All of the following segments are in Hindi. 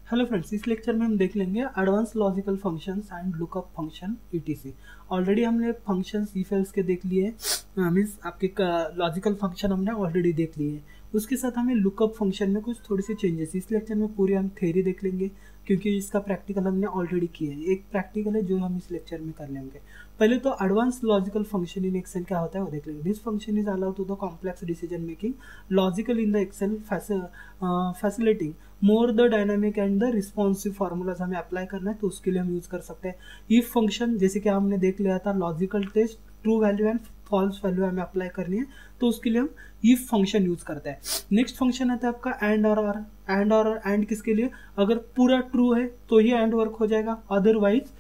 हेलो फ्रेंड्स, इस लेक्चर में हम देख लेंगे advance logical functions and lookup function etc. Already हमने फंक्शंस इफ एल्स के देख लिए, मीन्स आपके लॉजिकल फंक्शन हमने ऑलरेडी देख लिए। उसके साथ हमें लुकअप फंक्शन में कुछ थोड़ी सी चेंजेस इस लेक्चर में पूरी हम थ्योरी देख लेंगे, क्योंकि इसका प्रैक्टिकल हमने ऑलरेडी किया है। एक प्रैक्टिकल है जो हम इस लेक्चर में कर लेंगे। पहले तो advance logical function in Excel क्या होता है वो देख लेंगे। This function is allowed to the complex decision making logical in the Excel facilitating more the dynamic and the responsive formulas हमें अप्लाई करना है, तो उसके लिए हम यूज कर सकते हैं इफ फंक्शन। जैसे कि हमने देख लिया था logical test, true value and false value हमें अप्लाई करनी है, तो उसके लिए हम इफ फंक्शन यूज करते हैं। नेक्स्ट फंक्शन आता है आपका एंड और एंड किसके लिए, अगर पूरा ट्रू है तो ही एंड वर्क हो जाएगा, अदरवाइज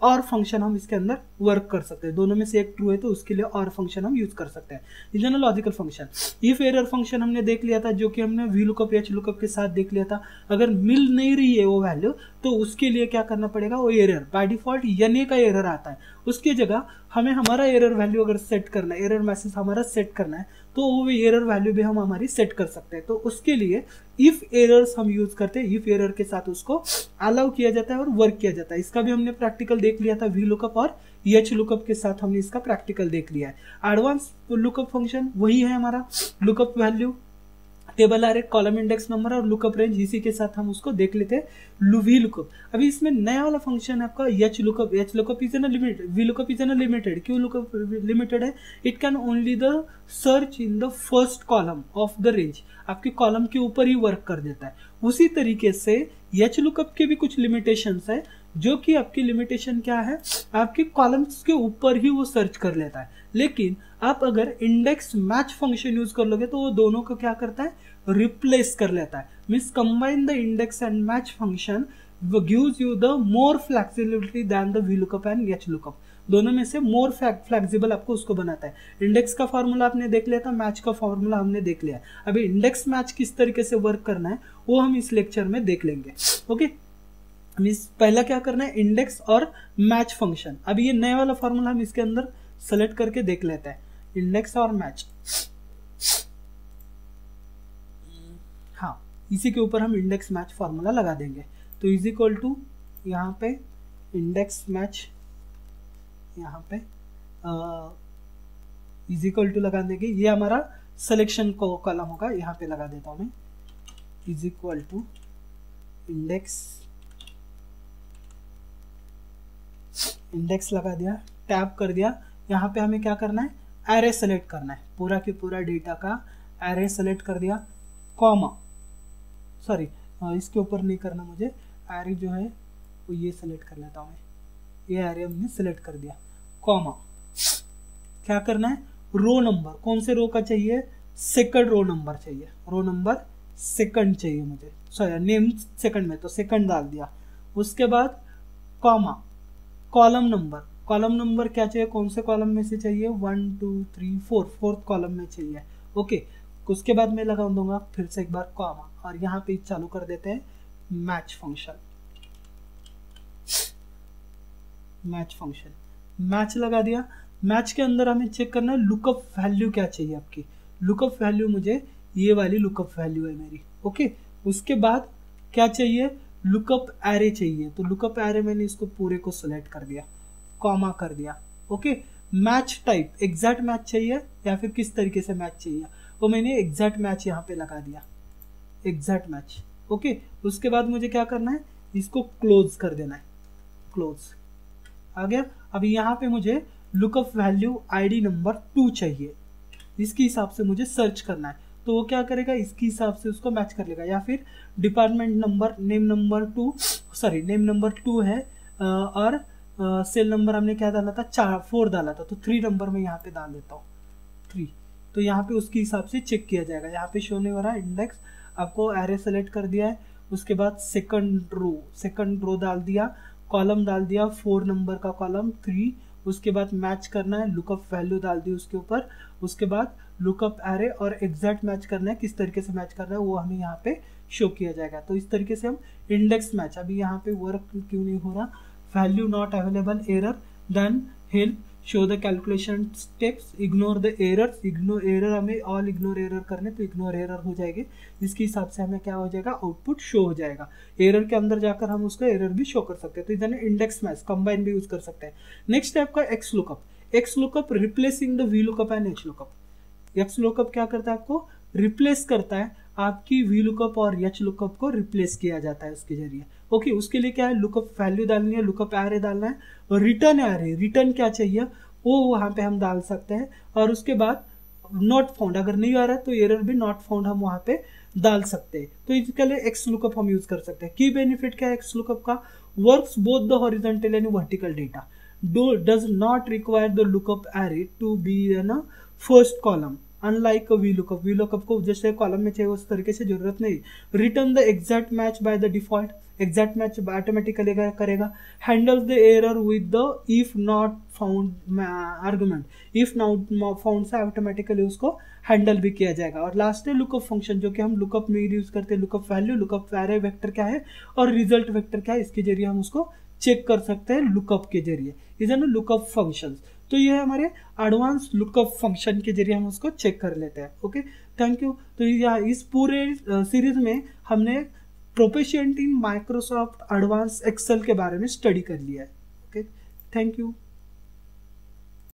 और फंक्शन हम इसके अंदर वर्क कर सकते हैं। दोनों में से एक ट्रू है तो उसके लिए और फंक्शन हम यूज कर सकते हैं। इज ना logical function. If error function हमने देख लिया था, जो कि हमने वी लुकअप एच लुकअप के साथ देख लिया था। अगर मिल नहीं रही है वो वैल्यू तो उसके लिए क्या करना पड़ेगा, वो एरर बाय डिफॉल्ट यानी का एरर आता है, उसकी जगह हमें हमारा एरर वैल्यू अगर सेट करना है, एरर मैसेज हमारा सेट करना है, तो वो एरर वैल्यू भी हम हमारी सेट कर सकते हैं। तो उसके लिए इफ एरर्स हम यूज करते हैं, इफ एरर के साथ उसको अलाउ किया जाता है और वर्क किया जाता है। इसका भी हमने प्रैक्टिकल देख लिया था, वी लुकअप और एच लुकअप के साथ हमने इसका प्रैक्टिकल देख लिया है। एडवांस लुकअप फंक्शन वही है हमारा, lookup value, table array column index number और लुकअप रेंज, इसी के साथ हम उसको देख लेते हैं वी लुकअप। अभी इसमें नया वाला फंक्शन है आपका H lookup. H lookup is an limited, V lookup is an limited. क्यों लुकअप लिमिटेड है? It can only the search in the first column of the range, आपके कॉलम के ऊपर ही वर्क कर देता है। उसी तरीके से एच लुकअप के भी कुछ लिमिटेशंस है, जो कि आपकी लिमिटेशन क्या है, आपके कॉलम्स के ऊपर ही वो सर्च कर लेता है। लेकिन आप अगर इंडेक्स मैच फंक्शन यूज कर लोगे तो वो दोनों को क्या करता है, रिप्लेस कर लेता है। Means combine the index and match function gives you the more flexibility than the V lookup and H lookup. दोनों में से मोर फ्लेक्सिबल आपको उसको बनाता है। इंडेक्स का फॉर्मूला आपने देख लिया था, मैच का फॉर्मूला हमने देख लिया। अभी इंडेक्स मैच किस तरीके से वर्क करना है वो हम इस लेक्चर में देख लेंगे। ओके, पहला क्या करना है, इंडेक्स और मैच फंक्शन। अभी ये नया वाला फॉर्मूला हम इसके अंदर सेलेक्ट करके देख लेते हैं, इंडेक्स और मैच। हाँ, इसी के ऊपर हम इंडेक्स मैच फॉर्मूला लगा देंगे। तो इज इक्वल टू यहाँ पे इंडेक्स मैच, यहाँ पे इज इक्वल टू लगा देंगे। ये हमारा सिलेक्शन को कॉलम होगा, यहाँ पे लगा देता हूं मैं, इज इक्वल टू इंडेक्स लगा दिया, टैब कर दिया। यहाँ पे हमें क्या करना है, एरे सेलेक्ट करना है, पूरा के पूरा डेटा का एरे सेलेक्ट कर दिया, कॉमा, सॉरी इसके ऊपर नहीं करना मुझे, एरे जो है वो ये सेलेक्ट कर लेता हूँ मैं, ये एरे हमने सेलेक्ट कर दिया, कॉमा। क्या करना है, रो नंबर, कौन से रो का चाहिए, सेकंड रो नंबर चाहिए, रो नंबर सेकंड चाहिए मुझे, सॉरी नेम सेकंड में, तो सेकंड डाल दिया। उसके बाद comma, column number, column number क्या चाहिए, कौन से कॉलम में से चाहिए, 1 2 3 4, फोर्थ कॉलम में चाहिए। ओके, उसके बाद मैं लगा दूंगा फिर से एक बार कॉमा, और यहाँ पे चालू कर देते हैं match function. Match function, match लगा दिया। मैच के अंदर हमें चेक करना है लुकअप वैल्यू क्या चाहिए आपकी। लुकअप वैल्यू मुझे ये वाली लुकअप वैल्यू है मेरी। ओके, उसके बाद क्या चाहिए, लुकअप एरे चाहिए। तो लुकअप एरे मैंने इसको पूरे को सिलेक्ट कर दिया, कॉमा कर दिया। Okay, match type, exact match चाहिए या फिर किस तरीके से मैच चाहिए, वो मैंने एग्जैक्ट मैच यहाँ पे लगा दिया, एग्जैक्ट मैच। ओके, उसके बाद मुझे क्या करना है, इसको क्लोज कर देना है, क्लोज आ गया। अभी यहाँ पे मुझे लुकअप वैल्यू आईडी नंबर 2 चाहिए, इसके हिसाब से मुझे सर्च करना है। तो वो क्या करेगा, इसके हिसाब से उसको मैच कर लेगा। या फिर department number, name number 2, sorry name number 2 है, और सेल नंबर हमने क्या डाला था, 4 डाला था, तो 3 नंबर में यहाँ पे डाल देता हूँ 3। तो यहाँ पे उसके हिसाब से चेक किया जाएगा। यहाँ पे शो नहीं हो रहा, इंडेक्स आपको एरे सेलेक्ट कर दिया है। उसके बाद सेकंड रो डाल दिया, कॉलम डाल दिया, 4 नंबर का कॉलम 3। उसके बाद मैच करना है, लुकअप वैल्यू डाल दी उसके ऊपर। उसके बाद लुकअप एरे और एग्जैक्ट मैच करना है, किस तरीके से मैच करना है वो हमें यहाँ पे शो किया जाएगा। तो इस तरीके से हम इंडेक्स मैच, अभी यहाँ पे वर्क क्यों नहीं हो रहा, value not available, error, then help, show the calculation steps, ignore the errors, ignore error, हमें ऑल इग्नोर एरर करने तो इग्नोर एरर हो जाएगी, इसके हिसाब से हमें क्या हो जाएगा, आउटपुट शो हो जाएगा। एरर के अंदर जाकर हम उसका एरर भी शो कर सकते हैं, तो इधर इंडेक्स मैच कंबाइन भी यूज कर सकते हैं। नेक्स्ट टाइप का x lookup, x lookup replacing the V lookup and H lookup. X lookup क्या करता है, आपको रिप्लेस करता है, आपकी वी लुकअप और एच लुकअप को रिप्लेस किया जाता है उसके जरिए। ओके, उसके लिए क्या है, लुकअप वैल्यू डालनी है, लुकअप एरे डालना है, और रिटर्न एरे, रिटर्न क्या चाहिए वो वहां पे हम डाल सकते हैं, और उसके बाद नॉट फाउंड, अगर नहीं आ रहा है तो एरर भी नॉट फाउंड हम वहां पे डाल सकते हैं। तो इसके लिए एक्स लुकअप हम यूज कर सकते हैं। की बेनिफिट क्या है एक्स लुकअप का, works both the horizontal and vertical data, does not require the lookup array to be in first column, unlike VLOOKUP, VLOOKUP को जैसे कॉलम में चाहिए उस तरीके से जरूरत नहीं। Return the exact match by the default, exact match automatically करेगा। Handles the error with the if not found argument, if not found से ऑटोमेटिकली उसको हैंडल भी किया जाएगा। और लास्ट है लुकअप फंक्शन, जो कि हम लुकअप में यूज करते हैं, lookup value, lookup array vector क्या है और रिजल्ट वेक्टर क्या है, इसके जरिए हम उसको चेक कर सकते हैं लुकअप के जरिए। इज एन लुकअप फंक्शन, तो ये है हमारे एडवांस लुकअप फंक्शन के जरिए हम उसको चेक कर लेते हैं। Okay, thank you. तो इस पूरे सीरीज में हमने proficient in Microsoft advance Excel के बारे में स्टडी कर लिया है। Okay, thank you.